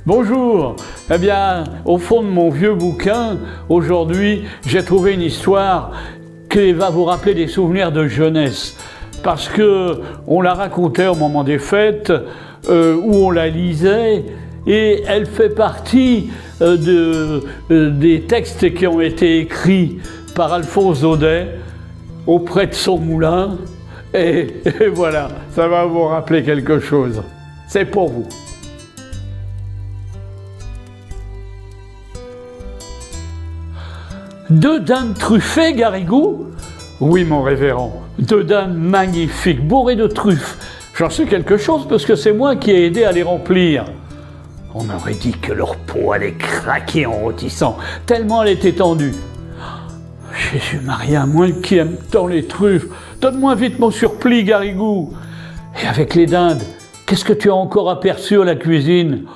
Bonjour. Eh bien, au fond de mon vieux bouquin, aujourd'hui, j'ai trouvé une histoire qui va vous rappeler des souvenirs de jeunesse. Parce que on la racontait au moment des fêtes, où on la lisait, et elle fait partie des textes qui ont été écrits par Alphonse Daudet auprès de son moulin. Et voilà, ça va vous rappeler quelque chose. C'est pour vous. Deux dindes truffées, Garrigou? Oui, mon révérend, deux dindes magnifiques, bourrées de truffes. J'en sais quelque chose parce que c'est moi qui ai aidé à les remplir. On aurait dit que leur peau allait craquer en rôtissant, tellement elle était tendue. Jésus-Marie, à moi qui aime tant les truffes, donne-moi vite mon surplis, Garrigou. Et avec les dindes, qu'est-ce que tu as encore aperçu à la cuisine?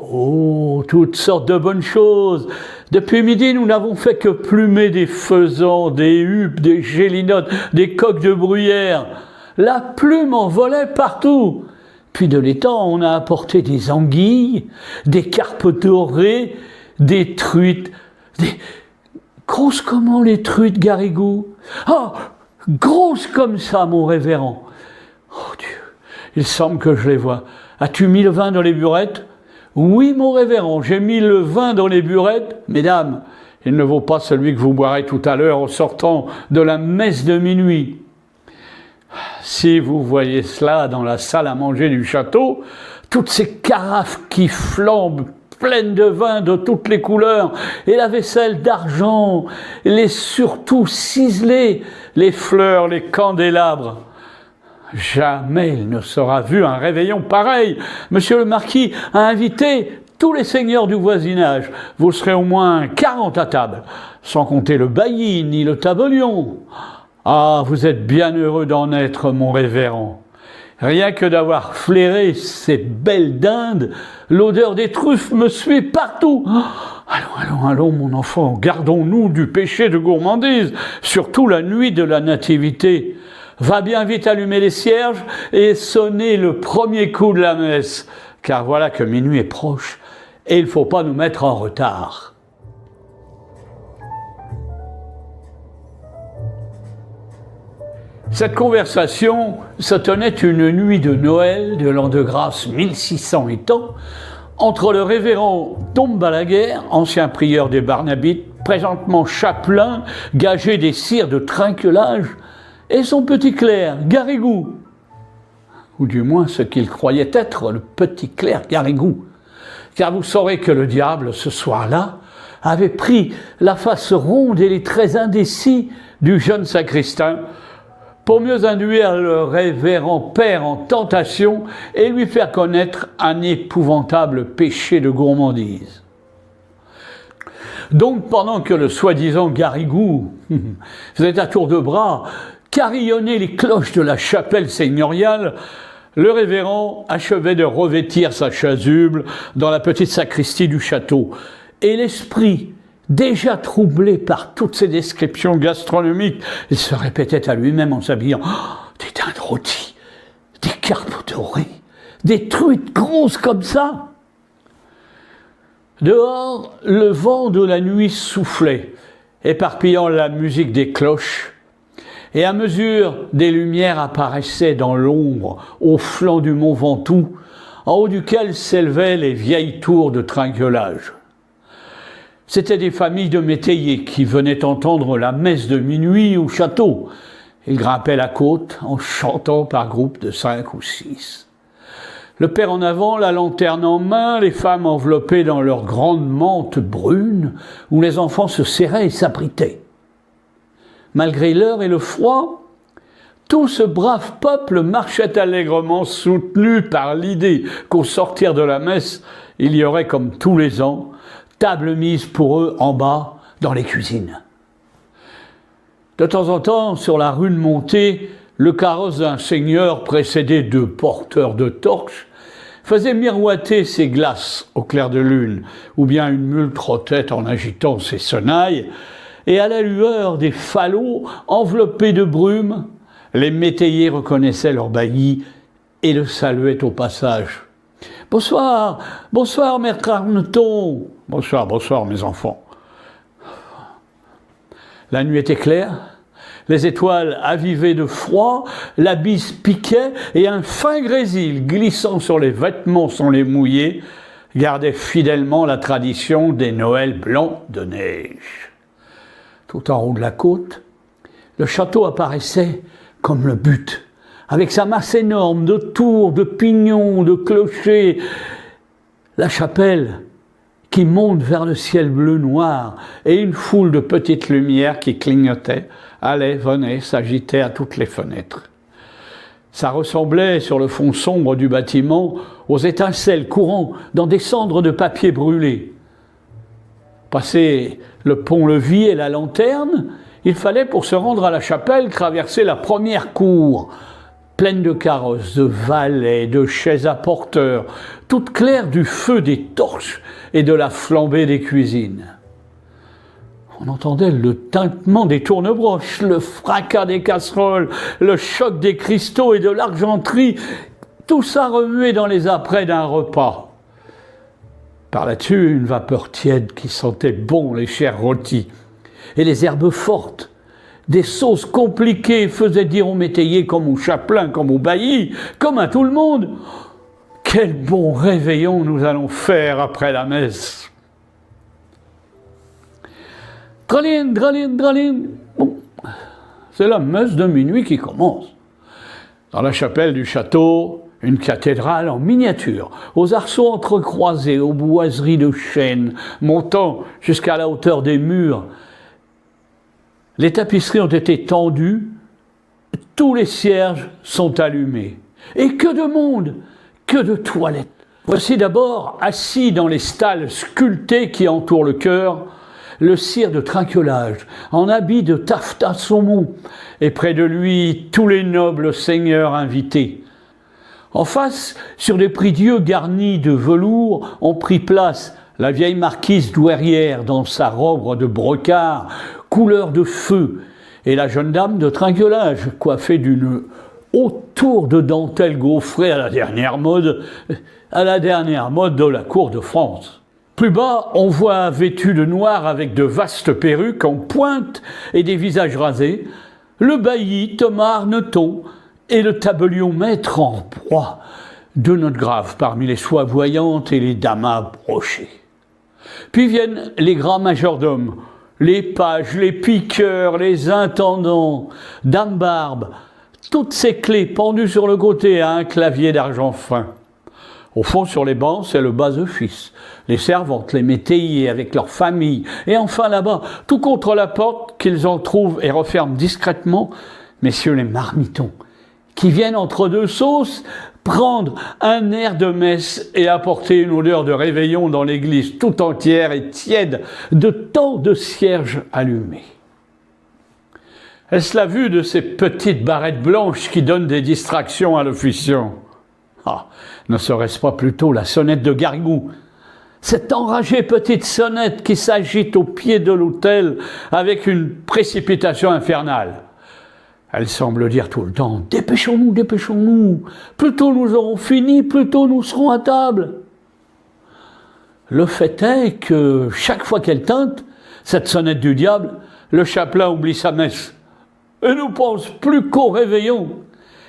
Oh, toutes sortes de bonnes choses. Depuis midi, nous n'avons fait que plumer des faisans, des huppes, des gélinottes, des coqs de bruyère. La plume en volait partout. Puis de l'étang, on a apporté des anguilles, des carpes dorées, des truites. Grosses comment les truites, Garrigou? Oh, grosses comme ça, mon révérend. Oh Dieu, il semble que je les vois. As-tu mis le vin dans les burettes? Oui, mon révérend, j'ai mis le vin dans les burettes. Mesdames, il ne vaut pas celui que vous boirez tout à l'heure en sortant de la messe de minuit. Si vous voyez cela dans la salle à manger du château, toutes ces carafes qui flambent, pleines de vin de toutes les couleurs, et la vaisselle d'argent, les surtout ciselés, les fleurs, les candélabres. Jamais il ne sera vu un réveillon pareil. Monsieur le marquis a invité tous les seigneurs du voisinage. Vous serez au moins 40 à table, sans compter le bailli ni le tabellion. Ah, vous êtes bien heureux d'en être, mon révérend. Rien que d'avoir flairé ces belles dindes, l'odeur des truffes me suit partout. Allons, mon enfant, gardons-nous du péché de gourmandise, surtout la nuit de la nativité. Va bien vite allumer les cierges et sonner le premier coup de la messe, car voilà que minuit est proche et il ne faut pas nous mettre en retard. Cette conversation se tenait une nuit de Noël de l'an de grâce 1600 et tant, entre le révérend Dom Balaguer, ancien prieur des Barnabites, présentement chapelain, gagé des cires de trinquelage, et son petit clerc, Garrigou, ou du moins ce qu'il croyait être le petit clerc Garrigou, car vous saurez que le diable, ce soir-là, avait pris la face ronde et les traits indécis du jeune sacristain pour mieux induire le révérend père en tentation et lui faire connaître un épouvantable péché de gourmandise. Donc, pendant que le soi-disant Garrigou faisait à tour de bras carillonner les cloches de la chapelle seigneuriale, le révérend achevait de revêtir sa chasuble dans la petite sacristie du château. Et l'esprit, déjà troublé par toutes ces descriptions gastronomiques, il se répétait à lui-même en s'habillant « Des dindes rôties, des carpes dorées, des truites grosses comme ça !» Dehors, le vent de la nuit soufflait, éparpillant la musique des cloches, et à mesure des lumières apparaissaient dans l'ombre au flanc du mont Ventoux, en haut duquel s'élevaient les vieilles tours de trinquelage. C'étaient des familles de métayers qui venaient entendre la messe de minuit au château. Ils grimpaient la côte en chantant par groupes de 5 ou 6. Le père en avant, la lanterne en main, les femmes enveloppées dans leurs grandes mantes brunes, où les enfants se serraient et s'abritaient. Malgré l'heure et le froid, tout ce brave peuple marchait allègrement soutenu par l'idée qu'au sortir de la messe, il y aurait, comme tous les ans, table mise pour eux en bas dans les cuisines. De temps en temps, sur la rue de montée, le carrosse d'un seigneur précédé de porteurs de torches faisait miroiter ses glaces au clair de lune, ou bien une mule trottait en agitant ses sonnailles, et à la lueur des falots enveloppés de brume, les métayers reconnaissaient leur bailli et le saluaient au passage. « Bonsoir, bonsoir, maître Arneton. »« Bonsoir, bonsoir, mes enfants. » La nuit était claire, les étoiles avivées de froid, la bise piquait et un fin grésil glissant sur les vêtements sans les mouiller gardait fidèlement la tradition des Noëls blancs de neige. Tout en haut de la côte, le château apparaissait comme le but, avec sa masse énorme de tours, de pignons, de clochers. La chapelle qui monte vers le ciel bleu-noir et une foule de petites lumières qui clignotaient, allaient, venaient, s'agitaient à toutes les fenêtres. Ça ressemblait, sur le fond sombre du bâtiment, aux étincelles courant dans des cendres de papier brûlé. Passer le pont-levis et la lanterne, il fallait, pour se rendre à la chapelle, traverser la première cour, pleine de carrosses, de valets, de chaises à porteurs, toute claire du feu des torches et de la flambée des cuisines. On entendait le tintement des tournebroches, le fracas des casseroles, le choc des cristaux et de l'argenterie, tout ça remuait dans les apprêts d'un repas. Par là-dessus, une vapeur tiède qui sentait bon les chairs rôties, et les herbes fortes, des sauces compliquées faisaient dire aux métayers comme aux chapelains, comme aux baillis, comme à tout le monde: « Quel bon réveillon nous allons faire après la messe !» Draline, draline, draline. Bon, c'est la messe de minuit qui commence. Dans la chapelle du château, une cathédrale en miniature, aux arceaux entrecroisés, aux boiseries de chêne, montant jusqu'à la hauteur des murs. Les tapisseries ont été tendues, tous les cierges sont allumés. Et que de monde, que de toilettes. Voici d'abord, assis dans les stalles sculptées qui entourent le chœur, le sire de trinquelage, en habit de taffetas saumon, et près de lui, tous les nobles seigneurs invités. En face, sur des prie-dieu garnis de velours, ont pris place la vieille marquise douairière dans sa robe de brocart, couleur de feu, et la jeune dame de trinquelage, coiffée d'une haute tour de dentelle gaufrée à la dernière mode de la cour de France. Plus bas, on voit vêtu de noir avec de vastes perruques en pointe et des visages rasés, le bailli Thomas Arneton et le tabellion maître en proie, deux notes graves parmi les soies voyantes et les damas brochés. Puis viennent les grands majordomes, les pages, les piqueurs, les intendants, Dame Barbe, toutes ces clés pendues sur le côté à un clavier d'argent fin. Au fond, sur les bancs, c'est le bas-office, les servantes, les métayers avec leurs familles, et enfin là-bas, tout contre la porte qu'ils en trouvent et referment discrètement, messieurs les marmitons, qui viennent entre deux sauces prendre un air de messe et apporter une odeur de réveillon dans l'église tout entière et tiède de tant de cierges allumés. Est-ce la vue de ces petites barrettes blanches qui donnent des distractions à l'officiant? Ah, ne serait-ce pas plutôt la sonnette de Garrigou, cette enragée petite sonnette qui s'agite au pied de l'autel avec une précipitation infernale? Elle semble dire tout le temps: « Dépêchons-nous, dépêchons-nous, plus tôt nous aurons fini, plus tôt nous serons à table. » Le fait est que chaque fois qu'elle tinte, cette sonnette du diable, le chapelain oublie sa messe et ne pense plus qu'au réveillon.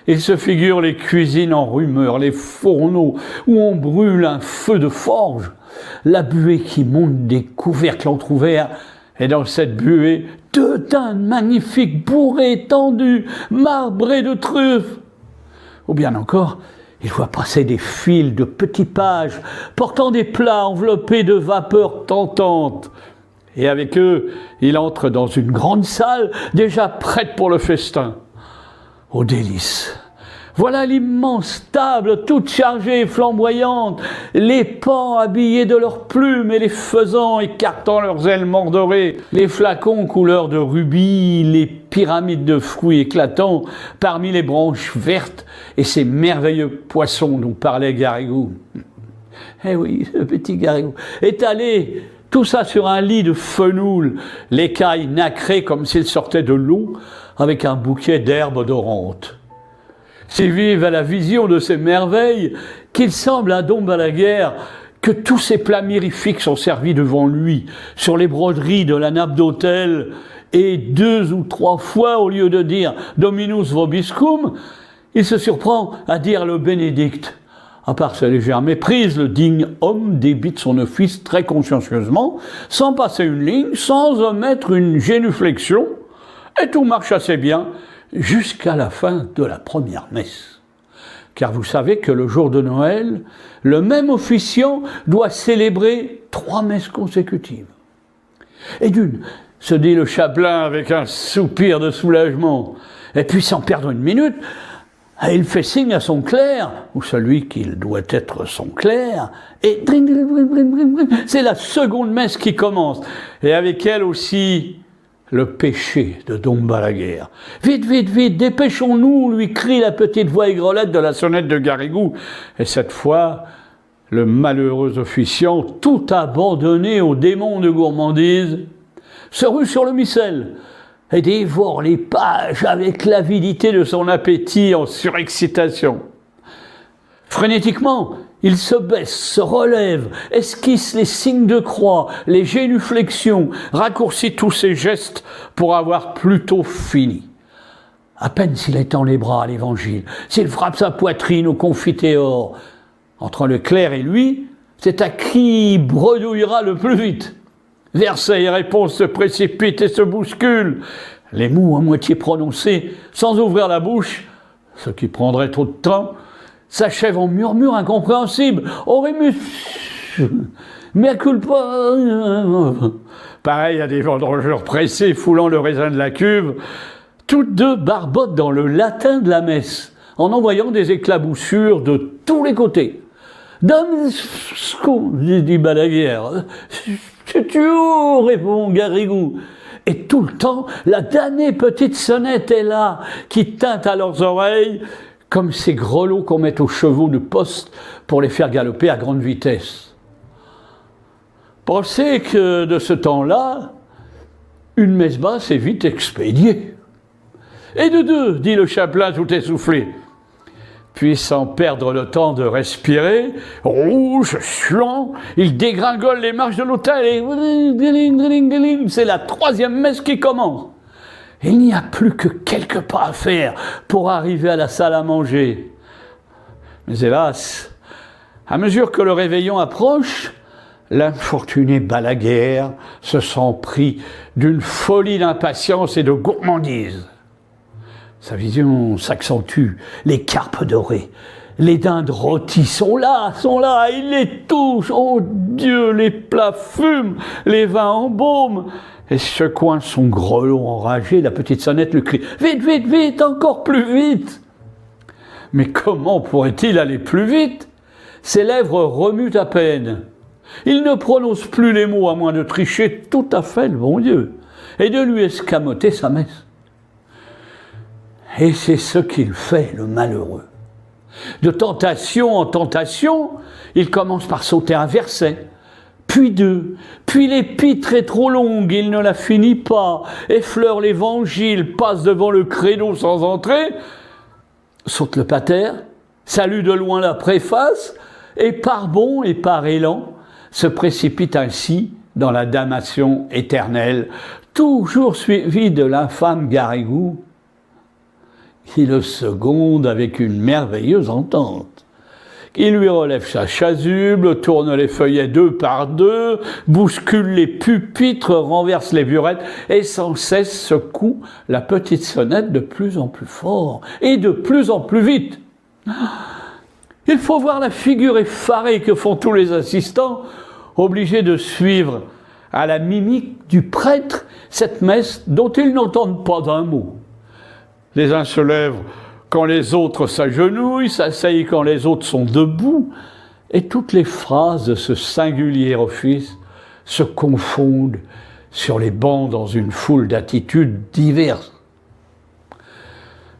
Il se figure les cuisines en rumeur, les fourneaux où on brûle un feu de forge, la buée qui monte des couvercles entr'ouverts, et dans cette buée, deux dindes magnifiques, bourrées, tendues, marbrées de truffes. Ou bien encore, il voit passer des files de petits pages portant des plats enveloppés de vapeurs tentantes. Et avec eux, il entre dans une grande salle déjà prête pour le festin. Ô délice! Voilà l'immense table, toute chargée et flamboyante, les paons habillés de leurs plumes et les faisans écartant leurs ailes mordorées, les flacons couleur de rubis, les pyramides de fruits éclatants parmi les branches vertes et ces merveilleux poissons dont parlait Garrigou. Eh oui, le petit Garrigou, étalé, tout ça sur un lit de fenouil, l'écaille nacrée comme s'il sortait de l'eau, avec un bouquet d'herbes odorantes. Si vive à la vision de ces merveilles qu'il semble à Dom Balaguer que tous ces plats mirifiques sont servis devant lui, sur les broderies de la nappe d'autel, et 2 ou 3 fois, au lieu de dire « Dominus vobiscum », il se surprend à dire le bénédicte. À part sa légère méprise, le digne homme débite son office très consciencieusement, sans passer une ligne, sans omettre une génuflexion, et tout marche assez bien, jusqu'à la fin de la première messe. Car vous savez que le jour de Noël, le même officiant doit célébrer 3 messes consécutives. Et d'une, se dit le chapelain avec un soupir de soulagement, et puis sans perdre une minute, il fait signe à son clerc, ou celui qu'il doit être son clerc, et c'est la seconde messe qui commence, et avec elle aussi le péché de Dom Balaguer. Vite, vite, vite, dépêchons-nous, lui crie la petite voix aigrelette de la sonnette de Garrigou. Et cette fois, le malheureux officiant, tout abandonné au démon de gourmandise, se rue sur le missel et dévore les pages avec l'avidité de son appétit en surexcitation. Frénétiquement, il se baisse, se relève, esquisse les signes de croix, les génuflexions, raccourcit tous ses gestes pour avoir plutôt fini. À peine s'il étend les bras à l'évangile, s'il frappe sa poitrine au confiteor, entre le clerc et lui, c'est à qui bredouillera le plus vite. Versets et réponses se précipitent et se bousculent. Les mots à moitié prononcés, sans ouvrir la bouche, ce qui prendrait trop de temps, s'achève en murmures incompréhensibles. Oremus, mea culpa. Pareil à des vendangeurs pressés foulant le raisin de la cuve, toutes deux barbotent dans le latin de la messe, en envoyant des éclaboussures de tous les côtés. Dame, dit Balaguer. Tu répond Garrigou. Et tout le temps, la damnée petite sonnette est là, qui tinte à leurs oreilles, comme ces grelots qu'on met aux chevaux de poste pour les faire galoper à grande vitesse. Pensez que de ce temps-là, une messe basse est vite expédiée. Et de 2, dit le chapelain tout essoufflé. Puis, sans perdre le temps de respirer, rouge, suant, il dégringole les marches de l'autel et c'est la 3e messe qui commence. Il n'y a plus que quelques pas à faire pour arriver à la salle à manger. Mais hélas, à mesure que le réveillon approche, l'infortuné Balaguer se sent pris d'une folie d'impatience et de gourmandise. Sa vision s'accentue, les carpes dorées, les dindes rôties sont là, il les touche, oh Dieu, les plats fument, les vins embaument. Et secouant son grelot enragé, la petite sonnette lui crie « Vite, vite, vite, encore plus vite !» Mais comment pourrait-il aller plus vite? Ses lèvres remuent à peine. Il ne prononce plus les mots à moins de tricher tout à fait le bon Dieu et de lui escamoter sa messe. Et c'est ce qu'il fait, le malheureux. De tentation en tentation, il commence par sauter un verset, puis 2, puis l'épître est trop longue, il ne la finit pas, effleure l'évangile, passe devant le credo sans entrer, saute le pater, salue de loin la préface, et par bond et par élan, se précipite ainsi dans la damnation éternelle, toujours suivi de l'infâme Garrigou, qui le seconde avec une merveilleuse entente. Il lui relève sa chasuble, tourne les feuillets 2 par 2, bouscule les pupitres, renverse les burettes et sans cesse secoue la petite sonnette de plus en plus fort et de plus en plus vite. Il faut voir la figure effarée que font tous les assistants, obligés de suivre à la mimique du prêtre cette messe dont ils n'entendent pas un mot. Les uns se lèvent quand les autres s'agenouillent, s'asseyent quand les autres sont debout, et toutes les phrases de ce singulier office se confondent sur les bancs dans une foule d'attitudes diverses.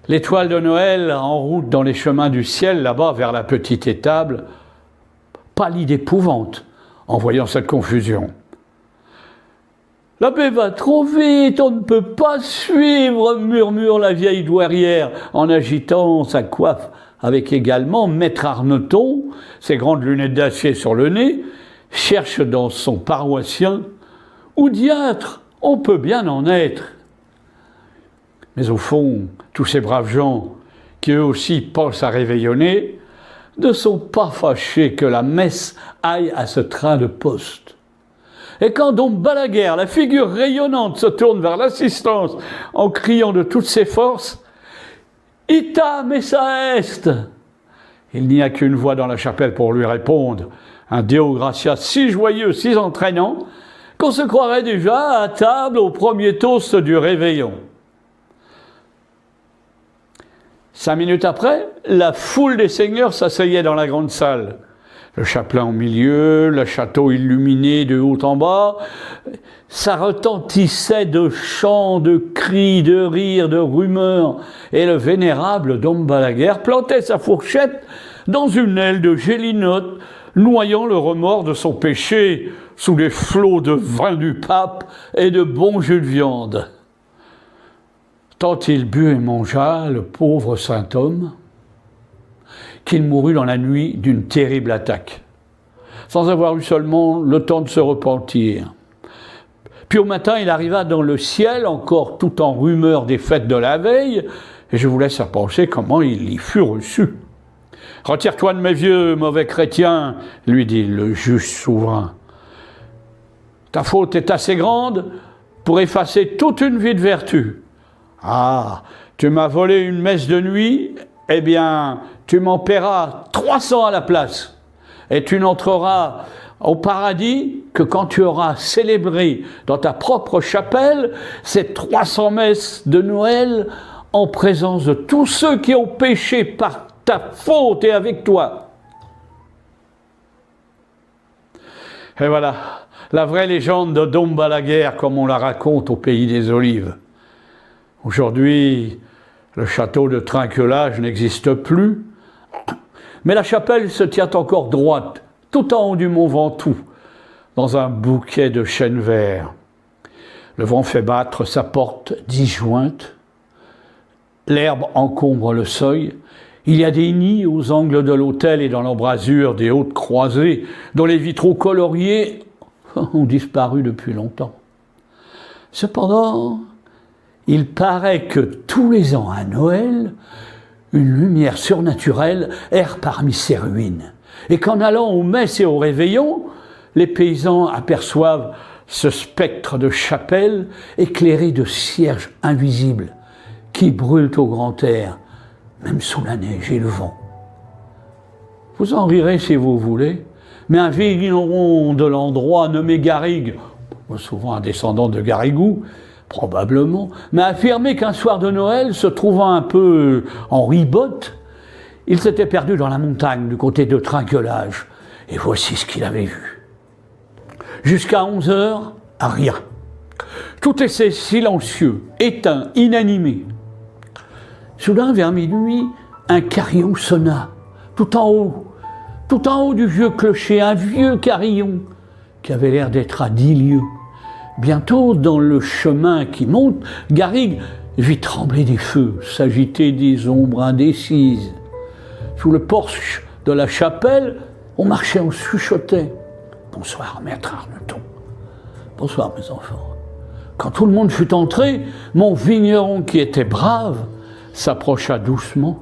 L'étoile de Noël, en route dans les chemins du ciel, là-bas vers la petite étable, pâlit d'épouvante en voyant cette confusion. « L'abbé va trop vite, on ne peut pas suivre » murmure la vieille douairière en agitant sa coiffe avec également Maître Arneton, ses grandes lunettes d'acier sur le nez, cherche dans son paroissien « Où diatre, on peut bien en être ?» Mais au fond, tous ces braves gens, qui eux aussi pensent à réveillonner, ne sont pas fâchés que la messe aille à ce train de poste. Et quand Dom Balaguer, la figure rayonnante, se tourne vers l'assistance en criant de toutes ses forces « Ita messa est !» il n'y a qu'une voix dans la chapelle pour lui répondre, un Deo Gratia si joyeux, si entraînant, qu'on se croirait déjà à table au premier toast du réveillon. 5 minutes après, la foule des seigneurs s'asseyait dans la grande salle. Le chapelain au milieu, le château illuminé de haut en bas. Ça retentissait de chants, de cris, de rires, de rumeurs. Et le vénérable Dom Balaguer plantait sa fourchette dans une aile de gélinote, noyant le remords de son péché sous les flots de vin du pape et de bons jus de viande. Tant il but et mangea, le pauvre saint homme, qu'il mourut dans la nuit d'une terrible attaque, sans avoir eu seulement le temps de se repentir. Puis au matin, il arriva dans le ciel, encore tout en rumeur des fêtes de la veille, et je vous laisse à penser comment il y fut reçu. « Retire-toi de mes vieux, mauvais chrétien, lui dit le juge souverain. Ta faute est assez grande pour effacer toute une vie de vertu. Ah, tu m'as volé une messe de nuit, eh bien, tu m'en paieras 300 à la place. Et tu n'entreras au paradis que quand tu auras célébré dans ta propre chapelle ces 300 messes de Noël en présence de tous ceux qui ont péché par ta faute et avec toi. » Et voilà, la vraie légende de Dom Balaguer comme on la raconte au pays des Olives. Aujourd'hui, le château de Trinquelage n'existe plus, mais la chapelle se tient encore droite, tout en haut du mont Ventoux, dans un bouquet de chênes verts. Le vent fait battre sa porte disjointe, l'herbe encombre le seuil, il y a des nids aux angles de l'autel et dans l'embrasure des hautes croisées, dont les vitraux coloriés ont disparu depuis longtemps. Cependant, il paraît que tous les ans à Noël, une lumière surnaturelle erre parmi ces ruines, et qu'en allant aux messes et aux réveillons, les paysans aperçoivent ce spectre de chapelle éclairé de cierges invisibles qui brûlent au grand air, même sous la neige et le vent. Vous en rirez si vous voulez, mais un vigneron de l'endroit nommé Garrigue, souvent un descendant de Garrigou, probablement, m'a affirmé qu'un soir de Noël, se trouvant un peu en ribote, il s'était perdu dans la montagne du côté de Trinquelage. Et voici ce qu'il avait vu. Jusqu'à 11 heures, rien. Tout était silencieux, éteint, inanimé. Soudain, vers minuit, un carillon sonna, tout en haut du vieux clocher, un vieux carillon qui avait l'air d'être à 10 lieues. Bientôt, dans le chemin qui monte, Garrigue vit trembler des feux, s'agiter des ombres indécises. Sous le porche de la chapelle, on marchait, on chuchotait. « Bonsoir, maître Arneton. Bonsoir, mes enfants. » Quand tout le monde fut entré, mon vigneron, qui était brave, s'approcha doucement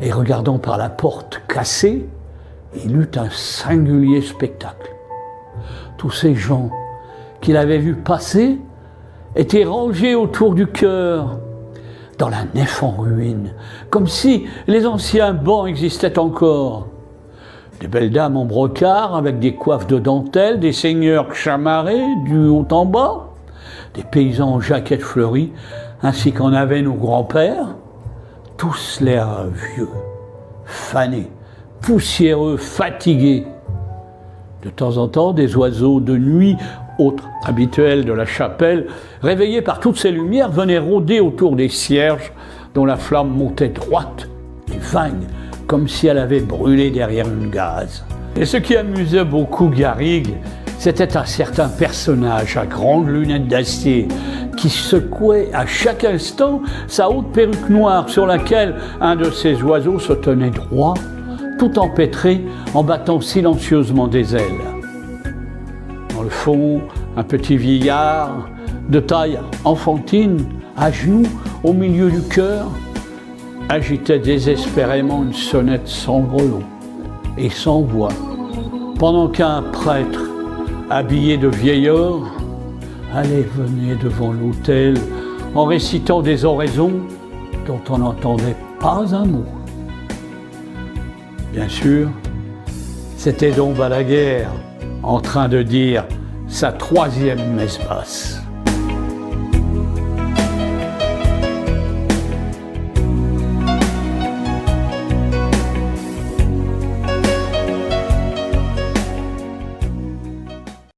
et, regardant par la porte cassée, il eut un singulier spectacle. Tous ces gens qu'il avait vus passer étaient rangés autour du chœur, dans la nef en ruine, comme si les anciens bancs existaient encore. Des belles dames en brocart avec des coiffes de dentelle, des seigneurs chamarrés du haut en bas, des paysans en jaquettes fleuries, ainsi qu'en avaient nos grands-pères. tous l'air vieux, fanés, poussiéreux, fatigués. De temps en temps, des oiseaux de nuit, autres habituels de la chapelle, réveillés par toutes ces lumières, venaient rôder autour des cierges dont la flamme montait droite et vague, comme si elle avait brûlé derrière une gaze. Et ce qui amusait beaucoup Garrigue, c'était un certain personnage à grandes lunettes d'acier qui secouait à chaque instant sa haute perruque noire sur laquelle un de ces oiseaux se tenait droit, tout empêtré en battant silencieusement des ailes. Dans le fond, un petit vieillard de taille enfantine, à genoux, au milieu du chœur, agitait désespérément une sonnette sans grelot et sans voix, pendant qu'un prêtre, habillé de vieil or, allait et venait devant l'autel en récitant des oraisons dont on n'entendait pas un mot. Bien sûr, c'était Dom Balaguer en train de dire sa troisième messe basse.